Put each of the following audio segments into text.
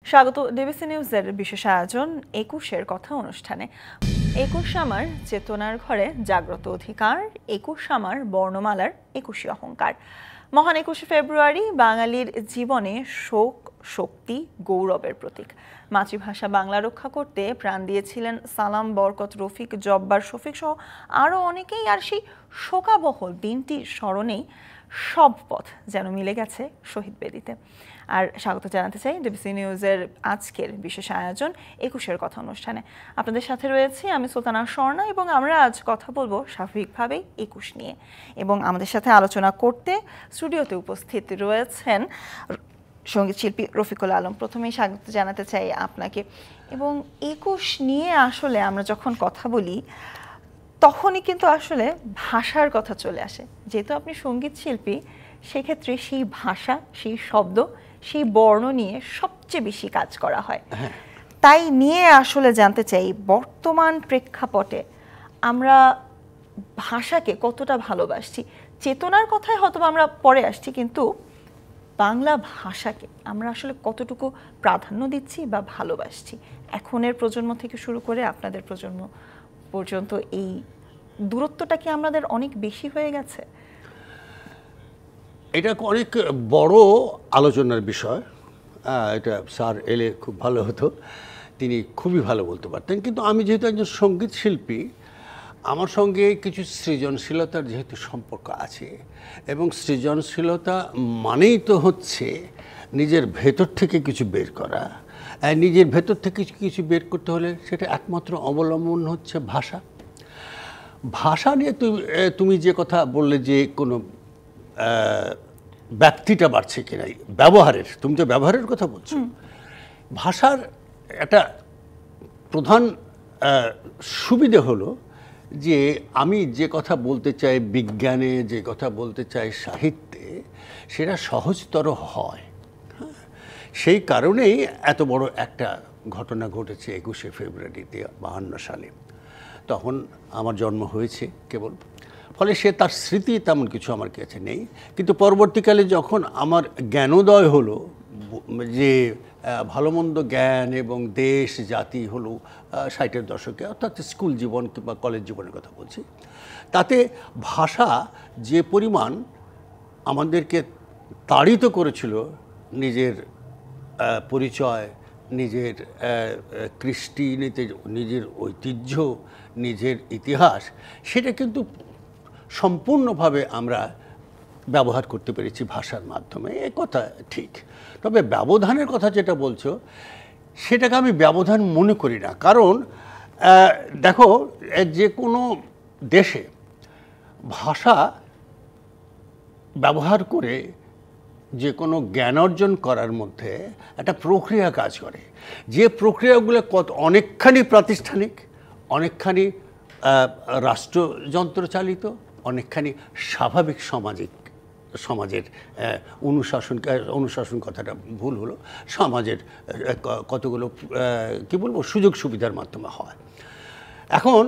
স্বাগত ডিবিসি নিউজের বিশেষ আয়োজন ২১-এর কথা অনুষ্ঠানে। ২১ আমার চেতনার ঘরে জাগ্রত অধিকার, ২১ আমার বর্ণমালার ২১ই অহংকার। মহান ২১শে ফেব্রুয়ারি বাঙালির জীবনে শোক, শক্তি, গৌরবের প্রতীক। মাতৃভাষা বাংলা রক্ষা করতে প্রাণ দিয়েছিলেন সালাম, বরকত, রফিক, জব্বার, শফিক সহ আরও অনেকেই। আর সেই শোকাবহ দিনটির স্মরণেই সব পথ যেন মিলে গেছে শহীদ বেদিতে। আর স্বাগত জানাতে চাই ডিবিসি নিউজের আজকের বিশেষ আয়োজন ২১-এর কথা অনুষ্ঠানে। আপনাদের সাথে রয়েছি আমি সুলতানা স্বর্ণা এবং আমরা আজ কথা বলবো স্বাভাবিকভাবেই ২১ নিয়ে। এবং আমাদের সাথে আলোচনা করতে স্টুডিওতে উপস্থিত রয়েছেন সঙ্গীত শিল্পী রফিকুল আলম। প্রথমেই স্বাগত জানাতে চাই আপনাকে। এবং ২১ নিয়ে আসলে আমরা যখন কথা বলি তখনই কিন্তু আসলে ভাষার কথা চলে আসে। যেহেতু আপনি সঙ্গীত শিল্পী, সেক্ষেত্রে সেই ভাষা, সেই শব্দ, সেই বর্ণ নিয়ে সবচেয়ে বেশি কাজ করা হয়। তাই নিয়ে আসলে জানতে চাই বর্তমান প্রেক্ষাপটে আমরা ভাষাকে কতটা ভালোবাসছি। চেতনার কথায় হয়তো আমরা পরে আসছি, কিন্তু বাংলা ভাষাকে আমরা আসলে কতটুকু প্রাধান্য দিচ্ছি বা ভালোবাসছি। এখনের প্রজন্ম থেকে শুরু করে আপনাদের প্রজন্ম পর্যন্ত এই দূরত্বটা কি আমাদের অনেক বেশি হয়ে গেছে? এটা অনেক বড় আলোচনার বিষয়। এটা স্যার এলে খুব ভালো হতো, তিনি খুবই ভালো বলতে পারতেন। কিন্তু আমি যেহেতু একজন সঙ্গীত শিল্পী, আমার সঙ্গে কিছু সৃজনশীলতার যেহেতু সম্পর্ক আছে, এবং সৃজনশীলতা মানেই তো হচ্ছে নিজের ভেতর থেকে কিছু বের করা। নিজের ভেতর থেকে কিছু বের করতে হলে সেটা একমাত্র অবলম্বন হচ্ছে ভাষা। ভাষা নিয়ে তুমি যে কথা বললে যে কোনো ব্যক্তিটা বাড়ছে কিনা, ব্যবহারের, তুমি তো ব্যবহারের কথা বলছো। ভাষার একটা প্রধান সুবিধে হলো যে আমি যে কথা বলতে চাই বিজ্ঞানে, যে কথা বলতে চাই সাহিত্যে, সেটা সহজতর হয়। সেই কারণেই এত বড় একটা ঘটনা ঘটেছে ২১শে ফেব্রুয়ারিতে ৫২ সালে। তখন আমার জন্ম হয়েছে কেবল, ফলে সে তার স্মৃতি তেমন কিছু আমার কাছে নেই। কিন্তু পরবর্তীকালে যখন আমার জ্ঞানোদয় হলো, যে ভালো মন্দ জ্ঞান এবং দেশ জাতি হলো ৬০-এর দশকে, অর্থাৎ স্কুল জীবন কিংবা কলেজ জীবনের কথা বলছি, তাতে ভাষা যে পরিমাণ আমাদেরকে তাড়িত করেছিল নিজের পরিচয়, নিজের কৃষ্টি, নিজের ঐতিহ্য, নিজের ইতিহাস, সেটা কিন্তু সম্পূর্ণভাবে আমরা ব্যবহার করতে পেরেছি ভাষার মাধ্যমে। এ কথা ঠিক। তবে ব্যবধানের কথা যেটা বলছো, সেটাকে আমি ব্যবধান মনে করি না। কারণ দেখো, যে কোনো দেশে ভাষা ব্যবহার করে যে কোনো জ্ঞান অর্জন করার মধ্যে একটা প্রক্রিয়া কাজ করে, যে প্রক্রিয়াগুলো অনেকখানি প্রাতিষ্ঠানিক, অনেকখানি রাষ্ট্রযন্ত্র চালিত, অনেকখানি স্বাভাবিক সমাজের অনুশাসন কথাটা ভুল হলো, সমাজের কতগুলো কি বলবো সুযোগ সুবিধার মাধ্যমে হয়। এখন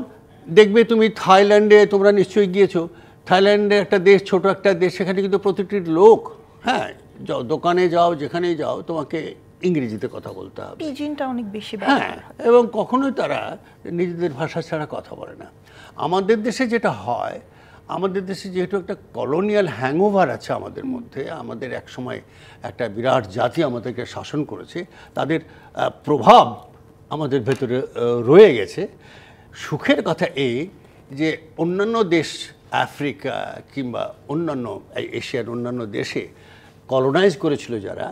দেখবে তুমি থাইল্যান্ডে, তোমরা নিশ্চয়ই গিয়েছো, থাইল্যান্ডে একটা দেশ, ছোট একটা দেশ, সেখানে কিন্তু প্রতিটি লোক, দোকানে যাও, যেখানেই যাও, তোমাকে ইংরেজিতে কথা বলতে হবে। পিজিনটা অনেক বেশি। এবং কখনোই তারা নিজেদের ভাষা ছাড়া কথা বলে না। আমাদের দেশে যেটা হয়, আমাদের দেশে যেহেতু একটা কলোনিয়াল হ্যাংওভার আছে আমাদের মধ্যে, আমাদের এক সময় একটা বিরাট জাতি আমাদেরকে শাসন করেছে, তাদের প্রভাব আমাদের ভেতরে রয়ে গেছে। সুখের কথা এই যে অন্যান্য দেশ, আফ্রিকা কিংবা অন্যান্য এশিয়ার অন্যান্য দেশে কলোনাইজ করেছিল যারা,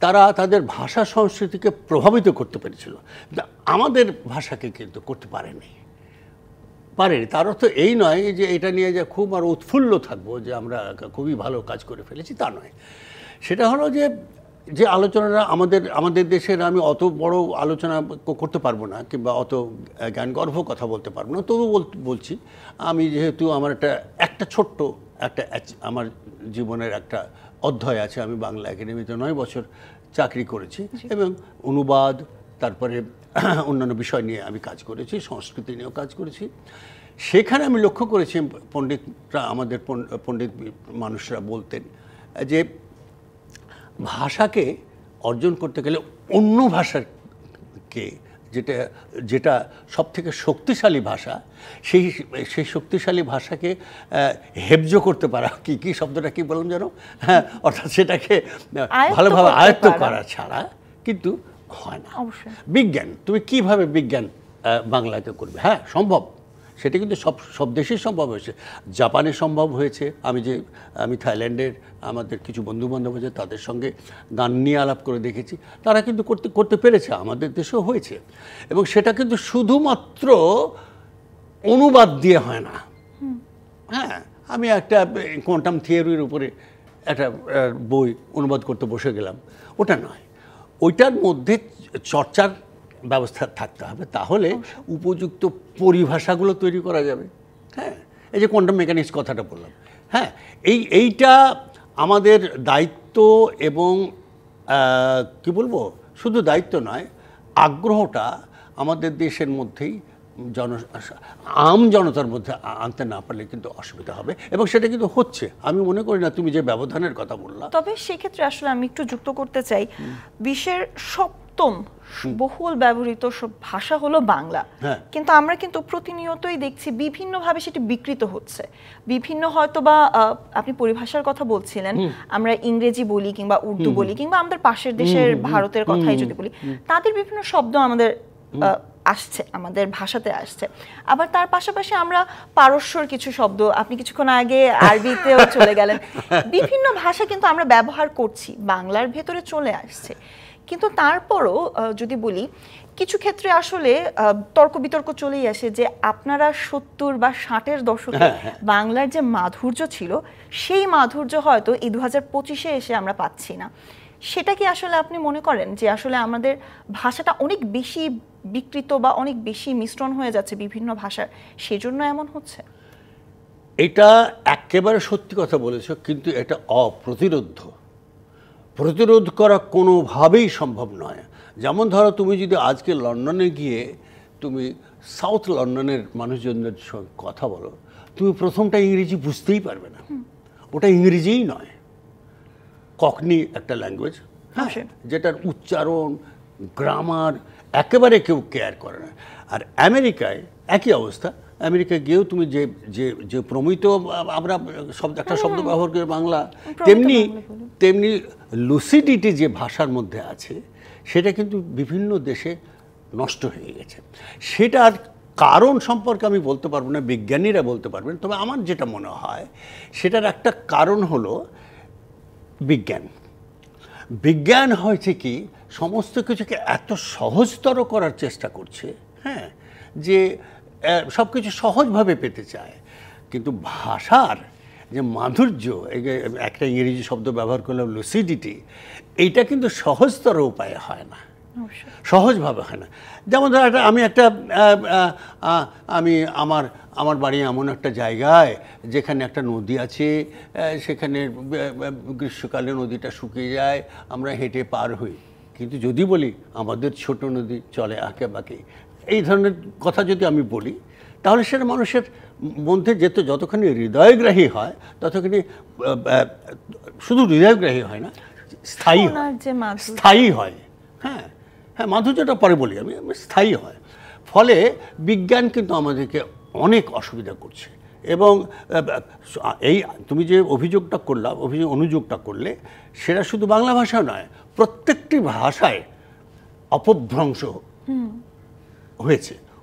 তারা তাদের ভাষা সংস্কৃতিকে প্রভাবিত করতে পেরেছিল, কিন্তু আমাদের ভাষাকে কিন্তু করতে পারেনি। তার অর্থ এই নয় যে এটা নিয়ে যে খুব আর উৎফুল্ল থাকবো যে আমরা খুবই ভালো কাজ করে ফেলেছি, তা নয়। সেটা হলো যে আলোচনাটা আমাদের দেশের, আমি অত বড় আলোচনা করতে পারবো না কিংবা অত জ্ঞানগর্ভ কথা বলতে পারবো না, তবু বলছি। আমি যেহেতু আমার একটা ছোট্ট আমার জীবনের একটা অধ্যায় আছে, আমি বাংলা একাডেমিতে ৯ বছর চাকরি করেছি এবং অনুবাদ, তারপরে অন্যান্য বিষয় নিয়ে আমি কাজ করেছি, সংস্কৃতি নিয়েও কাজ করেছি। সেখানে আমি লক্ষ্য করেছি পণ্ডিতরা, আমাদের পণ্ডিত মানুষরা বলতেন যে ভাষাকে অর্জন করতে গেলে অন্য ভাষাকে যেটা যেটা সবথেকে শক্তিশালী ভাষা সেই শক্তিশালী ভাষাকে হেফজ করতে পারা, কি শব্দটা কি বললাম যেন, হ্যাঁ, অর্থাৎ সেটাকে ভালোভাবে আয়ত্ত করা ছাড়া কিন্তু হয় না। বিজ্ঞান, তুমি কিভাবে বিজ্ঞান বাংলাতে করবে? হ্যাঁ, সম্ভব, সেটা কিন্তু সব দেশেই সম্ভব হয়েছে। জাপানে সম্ভব হয়েছে। আমি থাইল্যান্ডের আমাদের কিছু বন্ধুবান্ধব আছে, তাদের সঙ্গে গান নিয়ে আলাপ করে দেখেছি, তারা কিন্তু করতে পেরেছে, আমাদের দেশেও হয়েছে। এবং সেটা কিন্তু শুধুমাত্র অনুবাদ দিয়ে হয় না। হ্যাঁ, আমি একটা কোয়ান্টাম থিওরির উপরে একটা বই অনুবাদ করতে বসে গেলাম, ওটা নয়, ওইটার মধ্যে চর্চার ব্যবস্থা থাকতে হবে, তাহলে উপযুক্ত পরিভাষাগুলো তৈরি করা যাবে। হ্যাঁ, এই যে কোয়ান্টাম মেকানিক্স কথাটা বললাম, হ্যাঁ, এইটা আমাদের দায়িত্ব এবং কি বলবো, শুধু দায়িত্ব নয়, আগ্রহটা আমাদের দেশের মধ্যেই আম জনতার মধ্যে আনতে না পারলে কিন্তু অসুবিধা হবে, এবং সেটা কিন্তু হচ্ছে। আমি মনে করি না তুমি যে ব্যবধানের কথা বললা। তবে সেক্ষেত্রে আসলে আমি একটু যুক্ত করতে চাই, বিশ্বের সপ্তম বহুল ব্যবহৃত ভাষা হলো বাংলা, কিন্তু আমরা কিন্তু প্রতিনিয়তই দেখছি বিভিন্নভাবে সেটি বিকৃত হচ্ছে। বিভিন্ন হয়তো বা আপনি পরিভাষার কথা বলছিলেন, আমরা ইংরেজি বলি কিংবা উর্দু বলি কিংবা আমাদের পাশের দেশের ভারতের কথাই যদি বলি, তাদের বিভিন্ন শব্দ আমাদের আসছে, আমাদের ভাষাতে আসছে। আবার তার পাশাপাশি আমরা পারস্যর কিছু শব্দ, আপনি কিছুক্ষণ আগে আরবিতেও চলে গেলেন, বিভিন্ন ভাষা কিন্তু আমরা ব্যবহার করছি, বাংলার ভেতরে চলে আসছে। কিন্তু তারপরও যদি বলি, কিছু ক্ষেত্রে আসলে তর্ক বিতর্ক চলেই আসে যে আপনারা 70 বা 60-এর দশকে বাংলার যে মাধুর্য ছিল, সেই মাধুর্য হয়তো এই 2025-এ এসে আমরা পাচ্ছি না। সেটা কি আসলে আপনি মনে করেন যে আসলে আমাদের ভাষাটা অনেক বেশি বিকৃত বা অনেক বেশি মিশ্রণ হয়ে যাচ্ছে বিভিন্ন ভাষার, সেজন্য এমন হচ্ছে? এটা একেবারে সত্যি কথা বলেছো, কিন্তু এটা প্রতিরোধ করা কোনোভাবেই সম্ভব নয়। যেমন ধরো, তুমি যদি আজকে লন্ডনে গিয়ে তুমি সাউথ লন্ডনের মানুষজনের সঙ্গে কথা বলো, তুমি প্রথমটা ইংরেজি বুঝতেই পারবে না, ওটা ইংরেজিই নয়, ককনি একটা ল্যাঙ্গুয়েজ, হ্যাঁ, যেটার উচ্চারণ, গ্রামার একেবারে কেউ কেয়ার করে না। আর আমেরিকায় একই অবস্থা। আমেরিকায় গিয়েও তুমি যে প্রমিত, আমরা একটা শব্দ ব্যবহার করি বাংলা, তেমনি লুসিডিটি যে ভাষার মধ্যে আছে, সেটা কিন্তু বিভিন্ন দেশে নষ্ট হয়ে গেছে। সেটার কারণ সম্পর্কে আমি বলতে পারবো না, বিজ্ঞানীরা বলতে পারবেন। তবে আমার যেটা মনে হয়, সেটার একটা কারণ হলো বিজ্ঞান হয়েছে কি, সমস্ত কিছুকে এত সহজতর করার চেষ্টা করছে, হ্যাঁ, যে সব কিছু সহজভাবে পেতে চায়। কিন্তু ভাষার যে মাধুর্য, একটা ইংরেজি শব্দ ব্যবহার করলাম লুসিডিটি, এইটা কিন্তু সহজতর উপায়ে হয় না, সহজভাবে হয় না। যেমন ধর, আমি আমার বাড়ি এমন একটা জায়গায় যেখানে একটা নদী আছে, সেখানে গ্রীষ্মকালে নদীটা শুকিয়ে যায়, আমরা হেঁটে পার হই। কিন্তু যদি বলি আমাদের ছোট নদী চলে আঁকে বাঁকে, এই ধরনের কথা যদি আমি বলি, তাহলে সেটা মানুষের মধ্যে যতখানি হৃদয়গ্রাহী হয়, ততখানি শুধু হৃদয়গ্রাহী হয় না, স্থায়ী হয়। হ্যাঁ, মাধুর্যটা পরে বলি আমি, স্থায়ী হয়। ফলে বিজ্ঞান কিন্তু আমাদেরকে অনেক অসুবিধা করছে। এবং এই তুমি যে অনুযোগটা করলে, সেটা শুধু বাংলা ভাষা নয়, প্রত্যেকটি ভাষায় অপভ্রংশ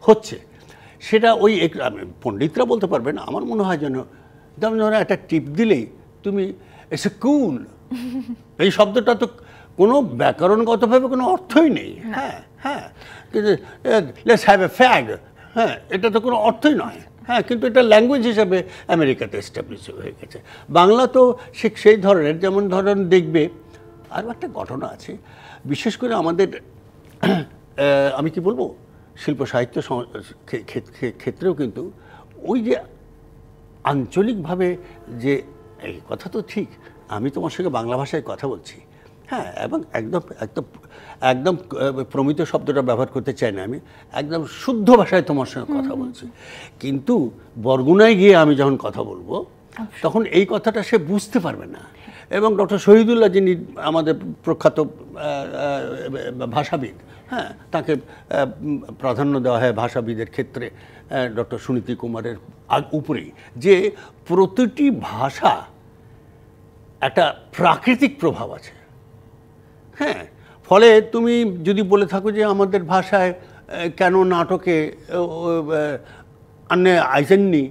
হচ্ছে। সেটা পণ্ডিতরা বলতে পারবে না, আমার মনে হয় যেন একটা টিপ দিলেই তুমি এসে কুল, এই শব্দটা তো কোনো ব্যাকরণগতভাবে কোনো অর্থই নেই। হ্যাঁ, কিন্তু লেটস হ্যাভ এ ফ্যাগ, হ্যাঁ, এটা তো কোনো অর্থই নয়। হ্যাঁ, কিন্তু এটা ল্যাঙ্গুয়েজ হিসাবে আমেরিকাতে এস্টাবলিশ হয়ে গেছে। বাংলা তো সেই ধরনের, যেমন ধরেন দেখবে, আরও একটা ঘটনা আছে, বিশেষ করে আমাদের আমি কি বলবো, শিল্প সাহিত্য ক্ষেত্রেও কিন্তু ওই যে আঞ্চলিকভাবে যে, এই কথা তো ঠিক, আমি তোমার সঙ্গে বাংলা ভাষায় কথা বলছি, হ্যাঁ, এবং একদম প্রমিত শব্দটা ব্যবহার করতে চাই না, আমি একদম শুদ্ধ ভাষায় তোমার সঙ্গে কথা বলছি। কিন্তু বরগুনায় গিয়ে আমি যখন কথা বলবো, তখন এই কথাটা সে বুঝতে পারবে না, এবং ডক্টর শহীদুল্লাহ যিনি আমাদের প্রখ্যাত ভাষাবিদ, হ্যাঁ, তাকে প্রাধান্য দেওয়া হয় ভাষাবিদের ক্ষেত্রে ডক্টর সুনীতি কুমারের উপরেই, যে প্রতিটি ভাষা একটা প্রাকৃতিক প্রভাব আছে। হ্যাঁ, ফলে তুমি যদি বলে থাকো যে আমাদের ভাষায় কেন নাটকে আন্নে আইজেননি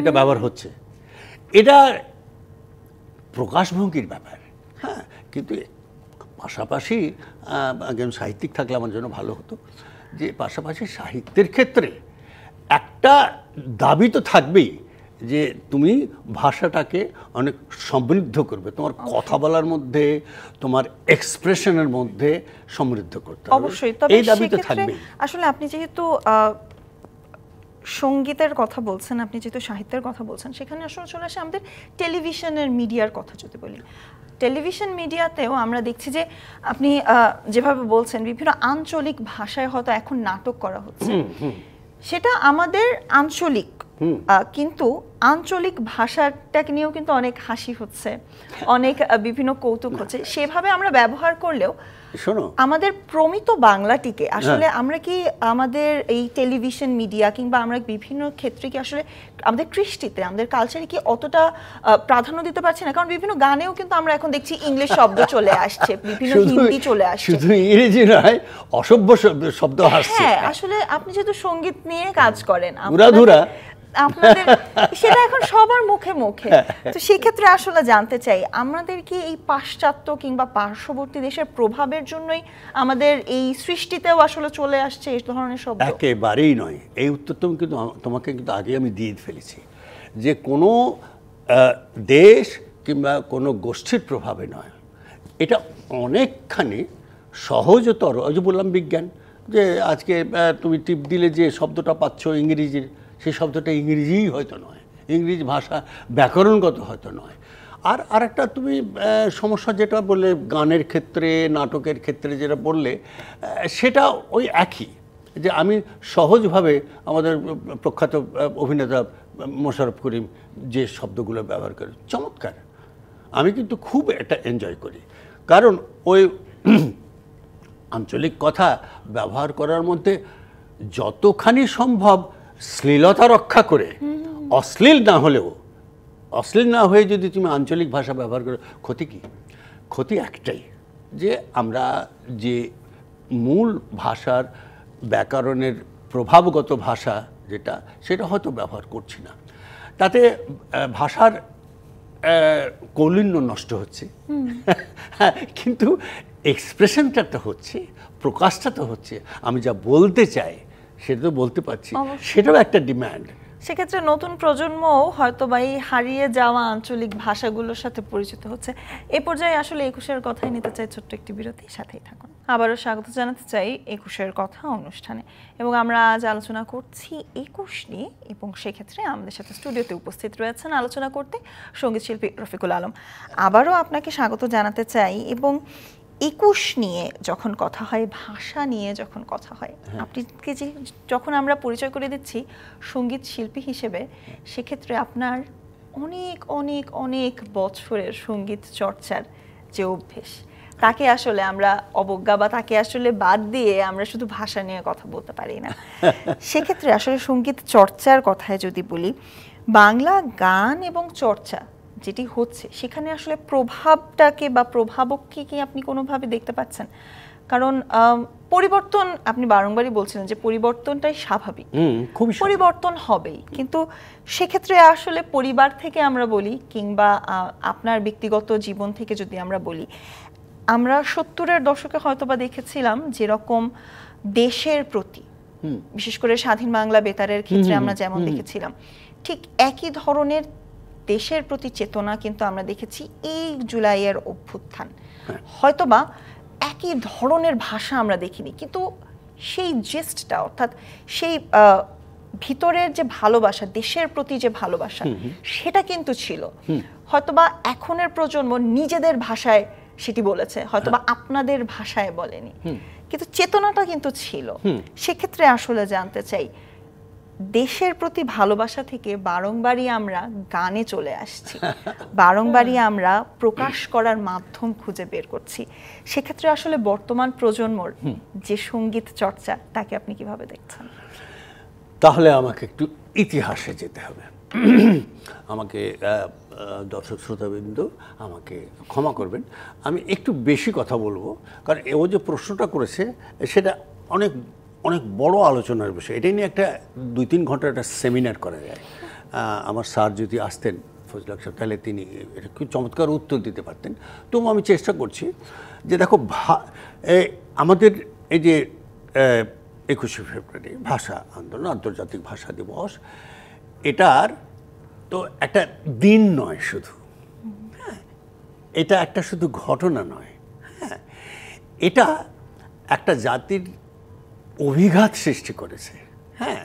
এটা ব্যবহার হচ্ছে, এটা প্রকাশভঙ্গির ব্যাপার। হ্যাঁ, কিন্তু পাশাপাশি একজন সাহিত্যিক থাকলে আমার জন্য ভালো হতো যে পাশাপাশি সাহিত্যের ক্ষেত্রে একটা দাবি তো থাকবেই যে তুমি ভাষাটাকে অনেক সমৃদ্ধ করবে, তোমার কথা বলার মধ্যে, তোমার এক্সপ্রেশনের মধ্যে সমৃদ্ধ করতে হবে। অবশ্যই। তবে এই দাবি তো থাকবেই। আসলে আপনি যেহেতু সঙ্গীতের কথা বলছেন, আপনি যেহেতু সাহিত্যের কথা বলছেন, সেখানে আসলে চলে আসে আমাদের টেলিভিশনের মিডিয়ার কথা যদি বলি। টেলিভিশন মিডিয়াতেও আমরা দেখছি যে আপনি যেভাবে বলছেন বিভিন্ন আঞ্চলিক ভাষায় হয়তো এখন নাটক করা হচ্ছে, সেটা আমাদের আঞ্চলিক, কিন্তু আঞ্চলিক ভাষাটাকে নিয়েও কিন্তু অনেক হাসি হচ্ছে, অনেক বিভিন্ন কৌতুক হচ্ছে। সেভাবে আমরা ব্যবহার করলেও শোনো, আমাদের প্রমিত বাংলাটিকে আসলে আমরা কি আমাদের এই টেলিভিশন মিডিয়া কিংবা আমরা বিভিন্ন ক্ষেত্রে কি আসলে আমাদের কৃষ্টিতে, আমাদের কালচারে কি অতটা প্রাধান্য দিতে পারছি না? কারণ বিভিন্ন গানেও কিন্তু আমরা এখন দেখছি ইংলিশ শব্দ চলে আসছে, বিভিন্ন হিন্দি চলে আসছে, শুধু ইংরেজি নয়, অসভ্য শব্দ আসছে। হ্যাঁ, আসলে আপনি যেহেতু সঙ্গীত নিয়ে কাজ করেন, আপনাদের সেটা এখন সবার মুখে মুখে। তো সেই ক্ষেত্রে আসলে জানতে চাই, আমাদের কি এই পাশ্চাত্য কিংবা পার্শ্ববর্তী দেশের প্রভাবের জন্যই আমাদের এই সৃষ্টিতেও আসলে চলে আসছে এই ধরনের শব্দ? একেবারেই নয়। এই উত্তরটা কিন্তু তোমাকে কিন্তু আগে আমি দিয়ে ফেলেছি, যে কোনো দেশ কিংবা কোনো গোষ্ঠীর প্রভাবে নয়, এটা অনেকখানি সহজতর। ওই যে বললাম বিজ্ঞান, যে আজকে তুমি টিপ দিলে যে শব্দটা পাচ্ছ ইংরেজির, সেই শব্দটা ইংরেজিই হয়তো নয়, ইংরেজি ভাষা ব্যাকরণগত হয়তো নয়। আর আরেকটা তুমি সমস্যা যেটা বললে গানের ক্ষেত্রে, নাটকের ক্ষেত্রে যেটা বললে, সেটা ওই একই, যে আমি সহজভাবে আমাদের প্রখ্যাত অভিনেতা মোশাররফ করিম যে শব্দগুলো ব্যবহার করে, চমৎকার। আমি কিন্তু খুব এটা এনজয় করি, কারণ ওই আঞ্চলিক কথা ব্যবহার করার মধ্যে যতখানি সম্ভব শ্লীলতা রক্ষা করে, অশ্লীল না হলেও, অশ্লীল না হয়ে যদি তুমি আঞ্চলিক ভাষা ব্যবহার করো, ক্ষতি কি? ক্ষতি একটাই, যে আমরা যে মূল ভাষার ব্যাকরণের প্রভাবগত ভাষা যেটা, সেটা হয়তো ব্যবহার করছি না, তাতে ভাষার কৌলিন্য নষ্ট হচ্ছে, কিন্তু এক্সপ্রেশনটা তো হচ্ছে, প্রকাশটা তো হচ্ছে, আমি যা বলতে চাই সেটা তো বলতে পারছি, সেটাও একটা ডিমান্ড। সেক্ষেত্রে নতুন প্রজন্মও হয়তো বা এই হারিয়ে যাওয়া আঞ্চলিক ভাষাগুলোর সাথে পরিচিত হচ্ছে। এই পর্যায়ে আসলে একুশের কথাই নিতে চাই ছোট্ট একটি বিরতি, সাথেই থাকুন। আবারও স্বাগত জানাতে চাই একুশের কথা অনুষ্ঠানে, এবং আমরা আজ আলোচনা করছি একুশ নিয়ে, এবং সেক্ষেত্রে আমাদের সাথে স্টুডিওতে উপস্থিত রয়েছেন আলোচনা করতে সঙ্গীত শিল্পী রফিকুল আলম। আবারও আপনাকে স্বাগত জানাতে চাই। এবং একুশ নিয়ে যখন কথা হয়, ভাষা নিয়ে যখন কথা হয়, আপনাকে যখন আমরা পরিচয় করে দিচ্ছি সঙ্গীত শিল্পী হিসেবে, সেক্ষেত্রে আপনার অনেক অনেক অনেক বছরের সঙ্গীত চর্চার যে অভ্যেস, তাকে আসলে আমরা অবজ্ঞা বা তাকে আসলে বাদ দিয়ে আমরা শুধু ভাষা নিয়ে কথা বলতে পারি না। সেক্ষেত্রে আসলে সঙ্গীত চর্চার কথায় যদি বলি, বাংলা গান এবং চর্চা যেটি হচ্ছে, সেখানে আসলে প্রভাবটাকে বা প্রভাবককে কি আপনি কোনোভাবে দেখতে পাচ্ছেন? কারণ পরিবর্তন, আপনি বারংবারই বলছিলেন যে পরিবর্তনটাই স্বাভাবিক, পরিবর্তন হবেই, কিন্তু সেক্ষেত্রে আসলে পরিবার থেকে আমরা বলি কিংবা আপনার ব্যক্তিগত জীবন থেকে যদি আমরা বলি, আমরা 70-এর দশকে হয়তোবা দেখেছিলাম যেরকম দেশের প্রতি, বিশেষ করে স্বাধীন বাংলা বেতারের ক্ষেত্রে আমরা যেমন দেখেছিলাম, ঠিক একই ধরনের দেশের প্রতি চেতনা কিন্তু আমরা দেখেছি এই জুলাইয়ের অভ্যুত্থান। হয়তোবা একই ধরনের ভাষা আমরা দেখিনি, কিন্তু সেই জেস্টটা, অর্থাৎ সেই ভিতরের যে ভালোবাসা, দেশের প্রতি যে ভালোবাসা, সেটা কিন্তু ছিল। হয়তোবা এখনের প্রজন্ম নিজেদের ভাষায় সেটি বলেছে, হয়তোবা আপনাদের ভাষায় বলেনি, কিন্তু চেতনাটা কিন্তু ছিল। সেক্ষেত্রে আসলে জানতে চাই, দেশের প্রতি ভালোবাসা থেকে বারংবারই আমরা গানে চলে আসছি, বারংবারই আমরা প্রকাশ করার মাধ্যম খুঁজে বের করছি। সেক্ষেত্রে আসলে বর্তমান প্রজন্মর যে সঙ্গীত চর্চা, তাকে আপনি কিভাবে দেখছেন? তাহলে আমাকে একটু ইতিহাসে যেতে হবে। আমাকে দর্শক শ্রোতাবৃন্দ আমাকে ক্ষমা করবেন, আমি একটু বেশি কথা বলবো, কারণ ও যে প্রশ্নটা করেছে সেটা অনেক অনেক বড় আলোচনার বিষয়। এটা নিয়ে একটা 2-3 ঘন্টার একটা সেমিনার করা যায়। আমার স্যার যদি আসতেন ফজল হক সাহেব, তাহলে তিনি এটা খুব চমৎকার উত্তর দিতে পারতেন। তবু আমি চেষ্টা করছি যে দেখো, আমাদের এই যে 21শে ফেব্রুয়ারি ভাষা আন্দোলন, আন্তর্জাতিক ভাষা দিবস, এটার তো একটা দিন নয় শুধু, হ্যাঁ, এটা একটা শুধু ঘটনা নয়, হ্যাঁ, এটা একটা জাতির অভিঘাত সৃষ্টি করেছে। হ্যাঁ,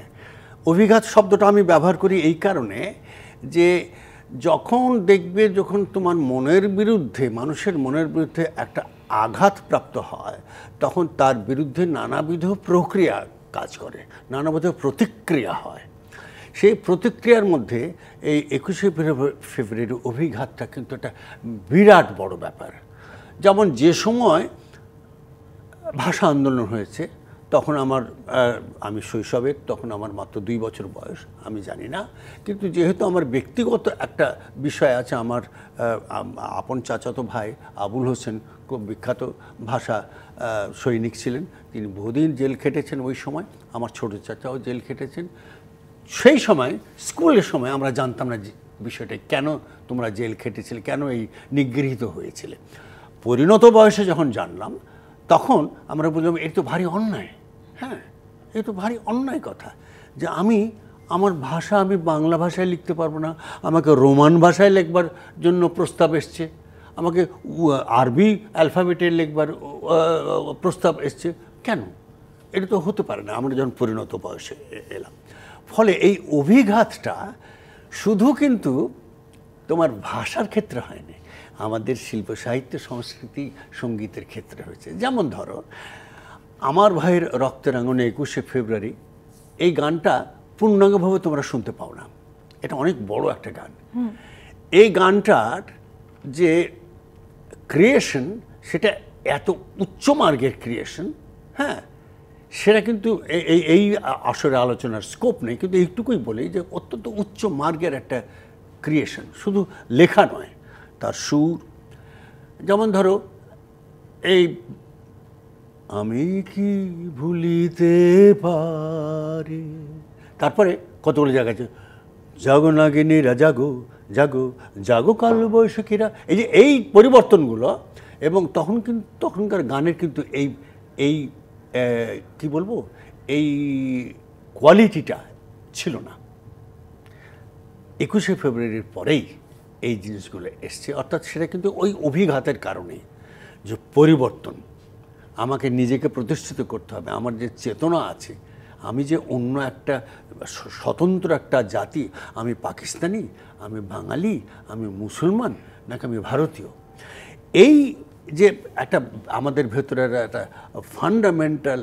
অভিঘাত শব্দটা আমি ব্যবহার করি এই কারণে যে যখন দেখবে, যখন তোমার মনের বিরুদ্ধে, মানুষের মনের বিরুদ্ধে একটা আঘাতপ্রাপ্ত হয়, তখন তার বিরুদ্ধে নানাবিধ প্রক্রিয়া কাজ করে, নানাবিধ প্রতিক্রিয়া হয়। সেই প্রতিক্রিয়ার মধ্যে এই 21শে ফেব্রুয়ারি অভিঘাতটা কিন্তু একটা বিরাট বড় ব্যাপার। যেমন যে সময় ভাষা আন্দোলন হয়েছে, তখন আমি শৈশবের, তখন আমার মাত্র 2 বছর বয়স, আমি জানি না, কিন্তু যেহেতু আমার ব্যক্তিগত একটা বিষয় আছে, আমার আপন চাচাতো ভাই আবুল হোসেন খুব বিখ্যাত ভাষা সৈনিক ছিলেন, তিনি বহুদিন জেল খেটেছেন। ওই সময় আমার ছোট চাচাও জেল খেটেছেন। সেই সময় স্কুলের সময় আমরা জানতাম না বিষয়টা, কেন তোমরা জেল খেটেছিলে, কেন এই নিগৃহীত হয়েছিলে। পরিণত বয়সে যখন জানলাম, তখন আমরা বললাম এর তো ভারী অন্যায়। হ্যাঁ, এ তো ভারী অন্যায় কথা যে আমার ভাষা, আমি বাংলা ভাষায় লিখতে পারবো না, আমাকে রোমান ভাষায় লিখবার জন্য প্রস্তাব এসছে, আমাকে আরবি অ্যালফাবেটে লিখবার প্রস্তাব এসছে। কেন? এটা তো হতে পারে না। আমরা যখন পরিণত বয়সে এলাম, ফলে এই অভিঘাতটা শুধু কিন্তু তোমার ভাষার ক্ষেত্রে হয়নি, আমাদের শিল্প সাহিত্য সংস্কৃতি সঙ্গীতের ক্ষেত্রে হয়েছে। যেমন ধরো, আমার ভাইয়ের রক্তের আঙুনে 21শে ফেব্রুয়ারি, এই গানটা পূর্ণাঙ্গভাবে তোমরা শুনতে পাও না, এটা অনেক বড় একটা গান। এই গানটার যে ক্রিয়েশন, সেটা এত উচ্চ মার্গের ক্রিয়েশন, হ্যাঁ, সেটা কিন্তু এই আসরে আলোচনার স্কোপ নেই, কিন্তু এইটুকুই বলি যে অত্যন্ত উচ্চ মার্গের একটা ক্রিয়েশন, শুধু লেখা নয়, তার সুর। যেমন ধরো, এই আমি কি ভুলিতে পারি, তারপরে কতগুলো জায়গা আছে, জাগো নাগিনীরা জাগো জাগো জাগো কাল বৈশাখীরা, এই যে এই পরিবর্তনগুলো, এবং তখনকার গানের কিন্তু এই কি বলবো, এই কোয়ালিটিটা ছিল না। 21শে ফেব্রুয়ারির পরেই এই জিনিসগুলো এসছে, অর্থাৎ সেটা কিন্তু ওই অভিঘাতের কারণে, যে পরিবর্তন, আমাকে নিজেকে প্রতিষ্ঠিত করতে হবে, আমার যে চেতনা আছে, আমি যে অন্য একটা স্বতন্ত্র একটা জাতি, আমি পাকিস্তানি, আমি বাঙালি, আমি মুসলমান, নাকি আমি ভারতীয়, এই যে একটা আমাদের ভেতরের একটা ফান্ডামেন্টাল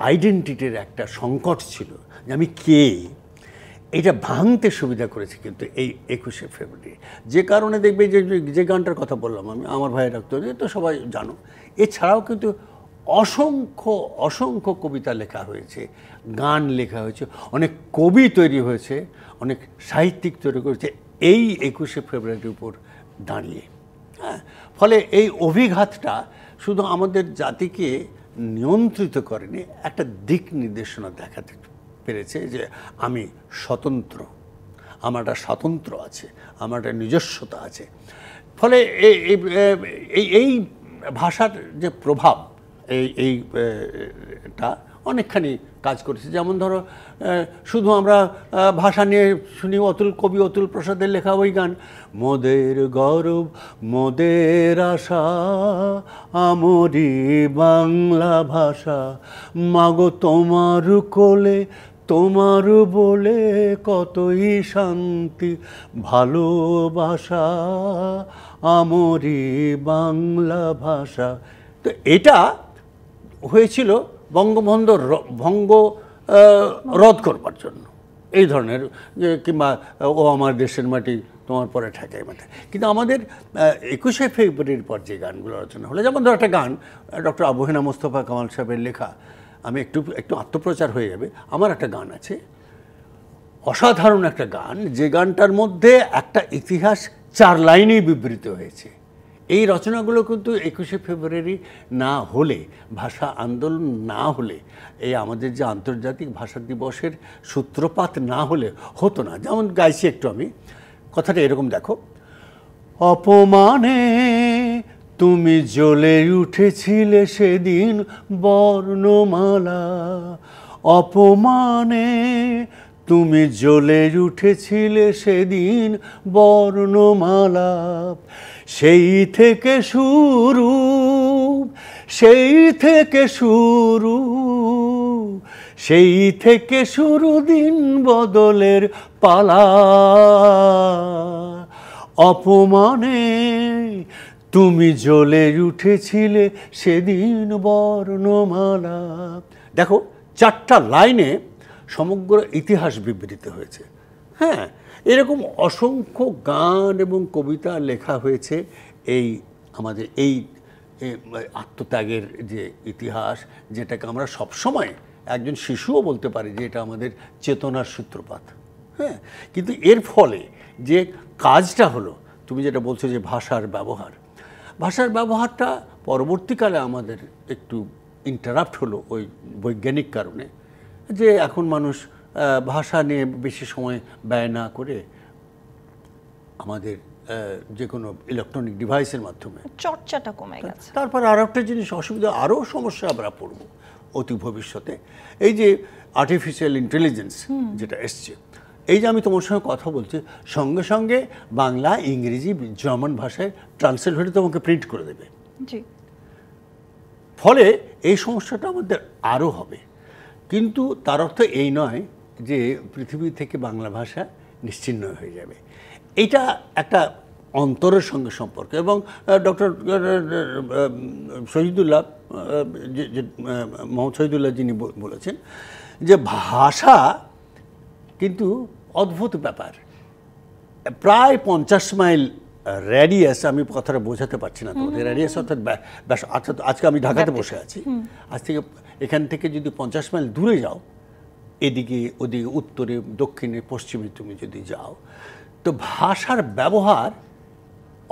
আইডেন্টিটির একটা সংকট ছিল, যে আমি কে, এটা ভাঙতে সুবিধা করেছে কিন্তু এই 21শে ফেব্রুয়ারি। যে কারণে দেখবে যে গানটার কথা বললাম আমি, আমার ভাইয়ের রক্ত, তো সবাই জানো। এছাড়াও কিন্তু অসংখ্য কবিতা লেখা হয়েছে, গান লেখা হয়েছে, অনেক কবি তৈরি হয়েছে, অনেক সাহিত্যিক তৈরি করেছে এই 21শে ফেব্রুয়ারির উপর দাঁড়িয়ে। হ্যাঁ, ফলে এই অভিঘাতটা শুধু আমাদের জাতিকে নিয়ন্ত্রিত করেনি, একটা দিক নির্দেশনা দেখাতে পেরেছে যে আমি স্বতন্ত্র, আমার একটা স্বাতন্ত্র্য আছে, আমার একটা নিজস্বতা আছে। ফলে এই ভাষার যে প্রভাব, এইটা অনেকখানি কাজ করেছে। যেমন ধরো, শুধু আমরা ভাষা নিয়ে শুনি, কবি অতুল প্রসাদের লেখা ওই গান, মোদের গৌরব মোদের আশা আমরি বাংলা ভাষা, মাগো তোমার কোলে তোমার বলে কতই শান্তি ভালোবাসা আমরি বাংলা ভাষা। তো এটা হয়েছিল বঙ্গভঙ্গ রদ করবার জন্য। এই ধরনের, যে কিংবা ও আমার দেশের মাটি তোমার পরে ঠেকাই মাঠে। কিন্তু আমাদের 21শে ফেব্রুয়ারির পর যে গানগুলো রচনা হলো, যেমন ধর একটা গান ডক্টর আবু হেনা মোস্তফা কামাল সাহেবের লেখা, আমি একটু আত্মপ্রচার হয়ে যাবে, আমার একটা গান আছে, অসাধারণ একটা গান, যে গানটার মধ্যে একটা ইতিহাস 4 লাইনেই বিবৃত হয়েছে। এই রচনাগুলো কিন্তু 21শে ফেব্রুয়ারি না হলে, ভাষা আন্দোলন না হলে, এই আমাদের যে আন্তর্জাতিক ভাষা দিবসের সূত্রপাত না হলে হতো না। যেমন গাইছি একটু আমি, কথাটা এরকম দেখো, অপমানে তুমি জ্বলে উঠেছিলে সেদিন বর্ণমালা, অপমানে তুমি জ্বলে উঠেছিলে সেদিন বর্ণমালা, সেই থেকে শুরু, সেই থেকে শুরু, সেই থেকে শুরু দিন বদলের পালা, অপমানে তুমি জ্বলে উঠেছিলে সেদিন বর্ণমালা। দেখো 4টা লাইনে সমগ্র ইতিহাস বিবৃত হয়েছে। হ্যাঁ, এরকম অসংখ্য গান এবং কবিতা লেখা হয়েছে এই আমাদের এই আত্মত্যাগের যে ইতিহাস, যেটাকে আমরা সবসময় একজন শিশুও বলতে পারি যে এটা আমাদের চেতনার সূত্রপাত। হ্যাঁ, কিন্তু এর ফলে যে কাজটা হলো, তুমি যেটা বলছো যে ভাষার ব্যবহারটা পরবর্তীকালে আমাদের একটু ইন্টারাপ্ট হলো ওই বৈজ্ঞানিক কারণে, যে এখন মানুষ ভাষা নিয়ে বেশি সময় ব্যয় না করে আমাদের যে কোনো ইলেকট্রনিক ডিভাইসের মাধ্যমে চর্চাটা কমে গেছে। তারপর আরও একটা জিনিস অসুবিধা, আরও সমস্যা আমরা পড়ব অতি ভবিষ্যতে, এই যে আর্টিফিশিয়াল ইন্টেলিজেন্স যেটা এসছে, এই যে আমি তোমার সঙ্গে কথা বলছি, সঙ্গে সঙ্গে বাংলা, ইংরেজি, জার্মান ভাষায় ট্রান্সলেট হয়ে তোমাকে প্রিন্ট করে দেবে। জি। ফলে এই সমস্যাটা আমাদের আরও হবে, কিন্তু তার অর্থ এই নয় যে পৃথিবী থেকে বাংলা ভাষা নিশ্চিহ্ন হয়ে যাবে। এটা একটা অন্তরের সঙ্গে সম্পর্ক। এবং ডক্টর শহীদুল্লাহ, মোহাম্মদ শহীদুল্লাহ যিনি বলেছেন যে ভাষা কিন্তু অদ্ভুত ব্যাপার, প্রায় 50 মাইল রেডিয়াস, আমি কথাটা বোঝাতে পারছি না তোমাদের, রেডিয়াস অর্থাৎ আজকে আমি ঢাকাতে বসে আছি, আজ থেকে এখান থেকে যদি 50 মাইল দূরে যাও, এদিকে ওদিকে, উত্তরে, দক্ষিণে, পশ্চিমে তুমি যদি যাও, তো ভাষার ব্যবহার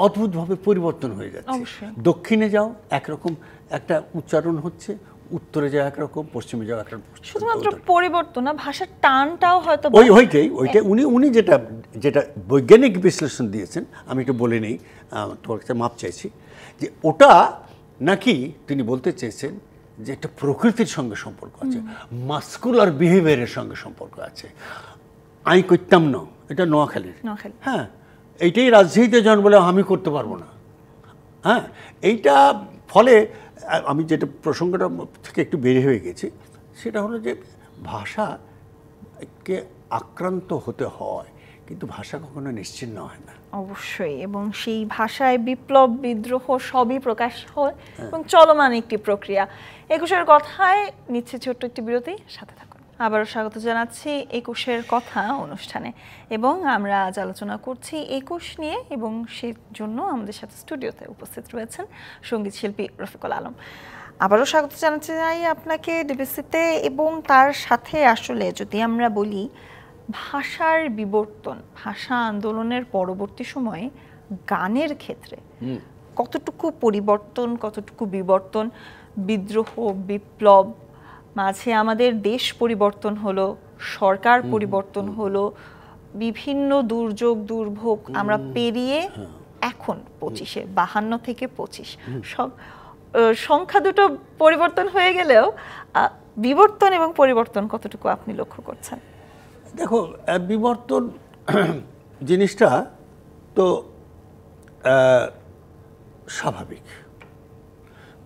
অদ্ভুতভাবে পরিবর্তন হয়ে যাচ্ছে। দক্ষিণে যাও একরকম একটা উচ্চারণ হচ্ছে, উত্তরে যাও একরকম, পশ্চিমে যাও একরকম। শুধুমাত্র পরিবর্তন না, ভাষার টানটাও হয়তো ওইটাই উনি যেটা বৈজ্ঞানিক বিশ্লেষণ দিয়েছেন, আমি একটু বলে নেই, তোমার কাছে মাপ চাইছি, যে ওটা নাকি তিনি বলতে চেয়েছেন যে একটা প্রকৃতির সঙ্গে সম্পর্ক আছে, মাস্কুলার বিহেভিয়ারের সঙ্গে সম্পর্ক আছে। আমি করতাম না, এটা নোয়াখালীর, হ্যাঁ, এইটাই রাজশাহীতে জন্ম বলে আমি করতে পারবো না। হ্যাঁ, এইটা ফলে আমি যেটা প্রসঙ্গটা থেকে একটু বেরিয়ে হয়ে গেছি, সেটা হলো যে ভাষাকে আক্রান্ত হতে হয়, কিন্তু ভাষা কখনো নিশ্চিহ্ন হয় না। অবশ্যই, এবং সেই ভাষায় বিপ্লব, বিদ্রোহ সবই প্রকাশ হয় এবং চলমান একটি প্রক্রিয়া। 21-এর কথায় নিচ্ছে ছোট্ট একটি বিরতি, সাথে থাকুন। আবারও স্বাগত জানাচ্ছি 21-এর কথা অনুষ্ঠানে, এবং আমরা আজ আলোচনা করছি 21 নিয়ে, এবং সেই জন্য আমাদের সাথে স্টুডিওতে উপস্থিত রয়েছেন সঙ্গীত শিল্পী রফিকুল আলম। আবারও স্বাগত জানাতে চাই আপনাকে ডিবিসিতে, এবং তার সাথে আসলে যদি আমরা বলি ভাষার বিবর্তন, ভাষা আন্দোলনের পরবর্তী সময়ে গানের ক্ষেত্রে কতটুকু পরিবর্তন, কতটুকু বিবর্তন, বিদ্রোহ, বিপ্লব, মাঝে আমাদের দেশ পরিবর্তন হলো, সরকার পরিবর্তন হলো, বিভিন্ন দুর্যোগ, দুর্ভোগ আমরা পেরিয়ে এখন 25-এ 52 থেকে 25 সব সংখ্যা দুটো পরিবর্তন হয়ে গেলেও বিবর্তন এবং পরিবর্তন কতটুকু আপনি লক্ষ্য করছেন? দেখো, বিবর্তন জিনিসটা তো স্বাভাবিক,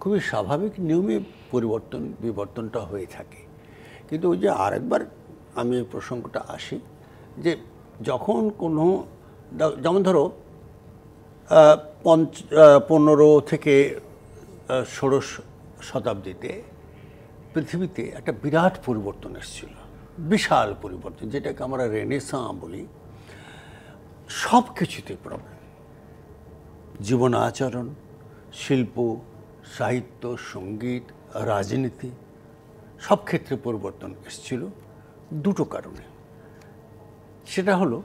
খুবই স্বাভাবিক নিয়মে বিবর্তনটা হয়ে থাকে। কিন্তু ওই যে আরেকবার আমি এই প্রসঙ্গটা আসি, যে যখন কোনো, যেমন ধরো 15 থেকে 16 শতাব্দীতে পৃথিবীতে একটা বিরাট পরিবর্তন এসেছিল। বিশাল পরিবর্তন, যেটাকে আমরা রেনেসাঁ বলি। সব কিছুতে প্রবলেম, জীবন আচরণ, শিল্প, সাহিত্য, সঙ্গীত, রাজনীতি, সব ক্ষেত্রে পরিবর্তন এসেছিল দুটো কারণে। সেটা হলো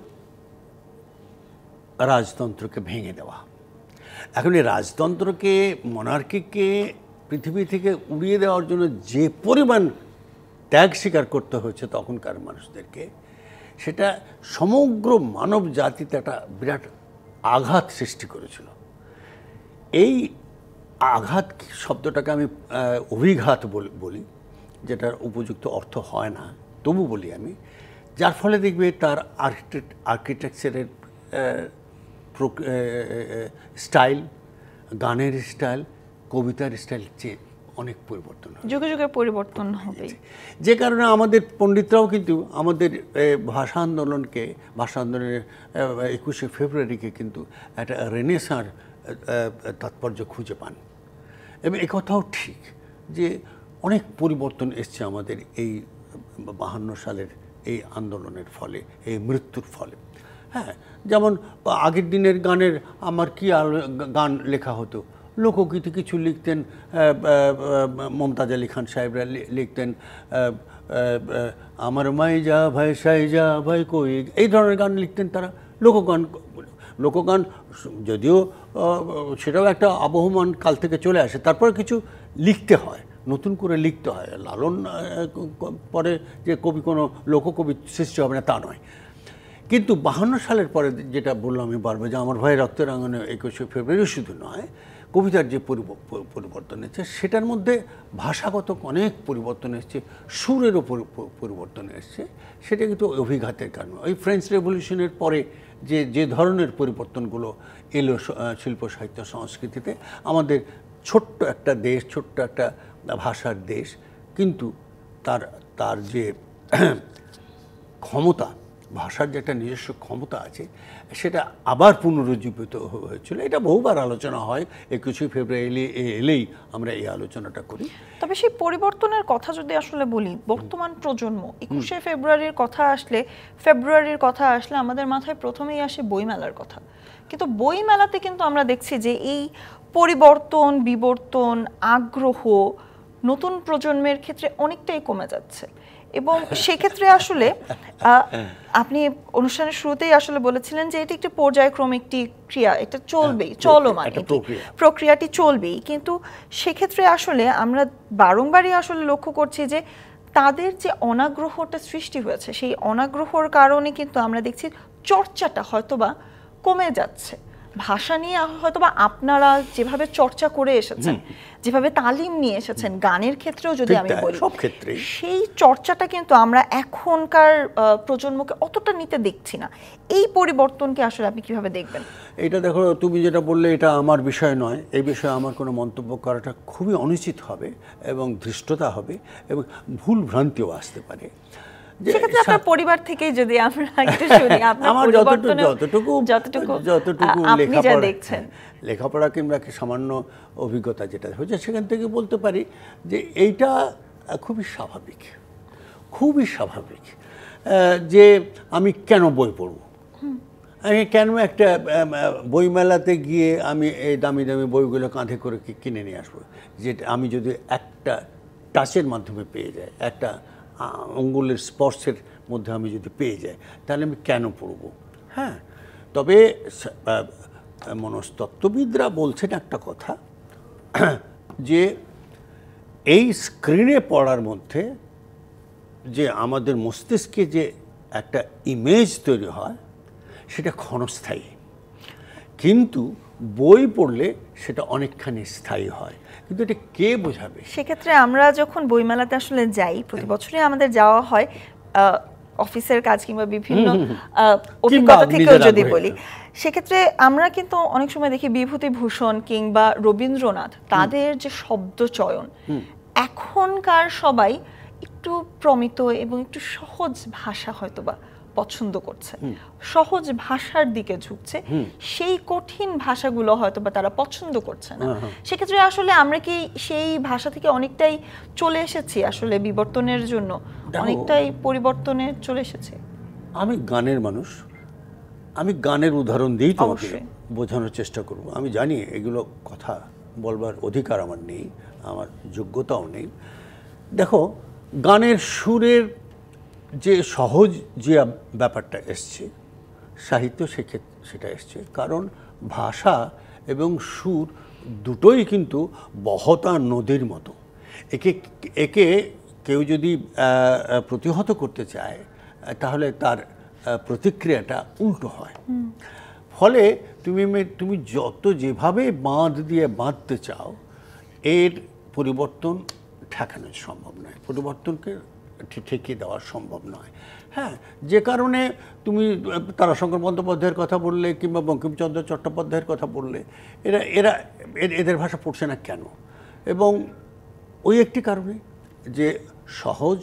রাজতন্ত্রকে ভেঙে দেওয়া। এখন এই রাজতন্ত্রকে, মনার্কিকে পৃথিবী থেকে উড়িয়ে দেওয়ার জন্য যে পরিমাণ ত্যাগ স্বীকার করতে হয়েছে তখনকার মানুষদেরকে, সেটা সমগ্র মানব জাতিতে একটা বিরাট আঘাত সৃষ্টি করেছিল। এই আঘাত শব্দটাকে আমি অভিঘাত বলি, যেটার উপযুক্ত অর্থ হয় না, তবু বলি আমি। যার ফলে দেখবে তার আর্কিটেকচারের স্টাইল, গানের স্টাইল, কবিতার স্টাইল অনেক পরিবর্তন হয়, যুগে যুগে পরিবর্তন হবে। যে কারণে আমাদের পণ্ডিতরাও কিন্তু আমাদের ভাষা আন্দোলনের 21শে ফেব্রুয়ারিকে কিন্তু একটা রেনেসাঁর তাৎপর্য খুঁজে পান। এবং একথাও ঠিক যে অনেক পরিবর্তন এসছে আমাদের এই 52 সালের এই আন্দোলনের ফলে, এই মৃত্যুর ফলে। হ্যাঁ, যেমন আগের দিনের গানের আমার কি গান লেখা হতো, লোকগীতি কিছু লিখতেন, মমতাজ আলী খান সাহেবরা লিখতেন, আমার মাই যা ভাই সাই যা ভাই কই, এই ধরনের গান লিখতেন তারা। লোকগান যদিও সেটাও একটা আবহমান কাল থেকে চলে আসে, তারপরে কিছু লিখতে হয়, নতুন করে লিখতে হয়। লালন পরে যে কবি কোনো লোককবি সৃষ্টি হবে না তা নয়, কিন্তু 52 সালের পরে যেটা বললাম আমি বারবার, যে আমার ভাই রক্তের আঙনে 21শে ফেব্রুয়ারি শুধু নয়, কবিতার যে পরিবর্তন এসেছে সেটার মধ্যে ভাষাগত অনেক পরিবর্তন এসছে, সুরেরও পরিবর্তন এসছে। সেটা কিন্তু অভিঘাতের কারণ। ওই ফ্রেঞ্চ রেভলিউশনের পরে যে ধরনের পরিবর্তনগুলো এলো শিল্প, সাহিত্য, সংস্কৃতিতে, আমাদের ছোট্ট একটা দেশ, ছোট্ট একটা ভাষার দেশ, কিন্তু তার যে ক্ষমতা, ভাষার যে একটা নিজস্ব ক্ষমতা আছে, সেটা আবার পুনরুজ্জীবিত হয়েছিল। এটা বহুবার আলোচনা হয়, 21শে ফেব্রুয়ারি এলেই আমরা এই আলোচনাটা করি। তবে সেই পরিবর্তনের কথা যদি আসলে বলি, বর্তমান প্রজন্ম 21শে ফেব্রুয়ারির কথা আসলে আমাদের মাথায় প্রথমেই আসে বইমেলার কথা। কিন্তু বইমেলাতে কিন্তু আমরা দেখছি যে এই পরিবর্তন, বিবর্তন, আগ্রহ নতুন প্রজন্মের ক্ষেত্রে অনেকটাই কমে যাচ্ছে। এবং সেক্ষেত্রে আসলে আপনি অনুষ্ঠানের শুরুতেই আসলে বলেছিলেন যে এটি একটি পর্যায়ক্রমিক একটি ক্রিয়া, এটা চলবেই, চলমান প্রক্রিয়াটি চলবেই। কিন্তু সেক্ষেত্রে আসলে আমরা বারংবারই আসলে লক্ষ্য করছি যে তাদের যে অনাগ্রহটা সৃষ্টি হয়েছে, সেই অনাগ্রহর কারণে কিন্তু আমরা দেখছি চর্চাটা হয়তোবা কমে যাচ্ছে। ভাষা নিয়ে হয়তোবা আপনারা যেভাবে চর্চা করে এসেছেন, যেভাবে তালিম নিয়ে এসেছেন, গানের ক্ষেত্রেও যদি আমি বলি, সব ক্ষেত্রে সেই চর্চাটা কিন্তু আমরা এখনকার প্রজন্মকে অতটা নিতে দেখছি না। এই পরিবর্তনকে আসলে আপনি কিভাবে দেখবেন? এটা দেখো, তুমি যেটা বললে এটা আমার বিষয় নয়, এই বিষয়ে আমার কোনো মন্তব্য করাটা খুবই অনুচিত হবে এবং ধৃষ্টতা হবে এবং ভুল ভ্রান্তিও আসতে পারে। সেক্ষেত্রে আপনার পরিবার থেকেই যদি আমরা একটু শুনি, আপনার যতটুকু আপনি যা দেখছেন, লেখাপড়া কিংবা সামান্য অভিজ্ঞতা যেটা হয়েছে, সেখান থেকে বলতে পারি যে এইটা খুবই স্বাভাবিক, খুবই স্বাভাবিক যে আমি কেন বই পড়ব, আমি কেন একটা বইমেলাতে গিয়ে আমি এই দামি দামি বইগুলো কাঁধে করে কিনে নিয়ে আসবো, যেটা আমি যদি একটা টাচের মাধ্যমে পেয়ে যাই, একটা আঙ্গুলের স্পর্শের মধ্যে আমি যদি পেয়ে যাই, তাহলে আমি কেন পড়ব? হ্যাঁ, তবে মনস্তত্ত্ববিদরা বলছেন একটা কথা, যে এই স্ক্রিনে পড়ার মধ্যে যে আমাদের মস্তিষ্কে যে একটা ইমেজ তৈরি হয় সেটা ক্ষণস্থায়ী, কিন্তু বই পড়লে সেটা অনেকখানি স্থায়ী হয়। কিন্তু এটা কে বোঝাবে? সেক্ষেত্রে আমরা যখন বইমেলাতে আসলে যাই, প্রতি বছরই আমাদের যাওয়া হয়, অফিসের কাজ কিংবা বিভিন্ন অভিজ্ঞতা থেকেও যদি বলি, সেক্ষেত্রে আমরা কিন্তু অনেক সময় দেখি বিভূতিভূষণ কিংবা রবীন্দ্রনাথ, তাদের যে শব্দ চয়ন, এখনকার সবাই একটু প্রমিত এবং একটু সহজ ভাষা হয়তোবা পছন্দ করছে, সহজ ভাষার দিকে ঝুঁকছে, সেই কঠিন ভাষাগুলো হয়তো বা তারা পছন্দ করছে না। সেক্ষেত্রে আসলে আমরা কি সেই ভাষা থেকে অনেকটাই চলে এসেছি আসলে বিবর্তনের জন্য, অনেকটাই পরিবর্তনে চলে এসেছে? আমি গানের মানুষ, আমি গানের উদাহরণ দিয়েই তোমাকে বোঝানোর চেষ্টা করব। আমি জানি এগুলো কথা বলবার অধিকার আমার নেই, আমার যোগ্যতাও নেই। দেখো, গানের সুরের যে সহজ যে ব্যাপারটা এসছে, সাহিত্য সেক্ষেত্রে সেটা এসছে, কারণ ভাষা এবং সুর দুটোই কিন্তু বহতা নদীর মতো। একে একে কেউ যদি প্রতিহত করতে চায় তাহলে তার প্রতিক্রিয়াটা উল্টো হয়। ফলে তুমি যত যেভাবে বাঁধ দিয়ে বাঁধতে চাও, এর পরিবর্তন ঠেকানো সম্ভব নয়, পরিবর্তনকে ঠেকিয়ে দেওয়া সম্ভব নয়। হ্যাঁ, যে কারণে তুমি তারাশঙ্কর বন্দ্যোপাধ্যায়ের কথা বললে কিংবা বঙ্কিমচন্দ্র চট্টোপাধ্যায়ের কথা বললে, এদের ভাষা পড়ছে না কেন? এবং ওই একটি কারণে যে সহজ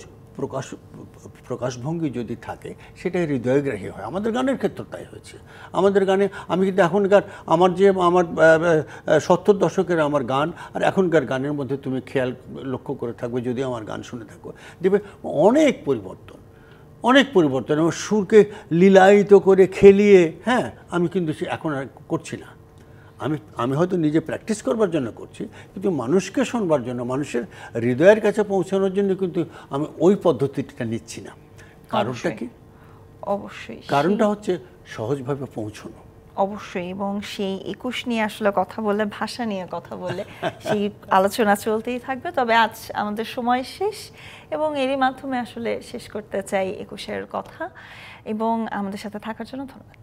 প্রকাশভঙ্গি যদি থাকে সেটা হৃদয়গ্রাহী হয়। আমাদের গানের ক্ষেত্রে তাই হয়েছে। আমাদের গানে আমি কিন্তু এখনকার আমার 70 দশকের আমার গান আর এখনকার গানের মধ্যে তুমি খেয়াল লক্ষ্য করে থাকবে, যদি আমার গান শুনে থাকো, দেখবে অনেক পরিবর্তন এবং সুরকে লীলায়িত করে খেলিয়ে, হ্যাঁ, আমি কিন্তু এখন আর করছি না। আমি হয়তো নিজে প্র্যাকটিস করবার জন্য করছি, কিন্তু মানুষকে শোনবার জন্য, মানুষের হৃদয়ের কাছে পৌঁছানোর জন্য কিন্তু আমি ওই পদ্ধতিটা নিচ্ছি না। কারণটা কি? অবশ্যই কারণটা হচ্ছে সহজভাবে পৌঁছানো। অবশ্যই, এবং সেই 21 নিয়ে আসলে কথা বললে, ভাষা নিয়ে কথা বললে সেই আলোচনা চলতেই থাকবে। তবে আজ আমাদের সময় শেষ এবং এরই মাধ্যমে আসলে শেষ করতে চাই 21-এর কথা, এবং আমাদের সাথে থাকার জন্য ধন্যবাদ।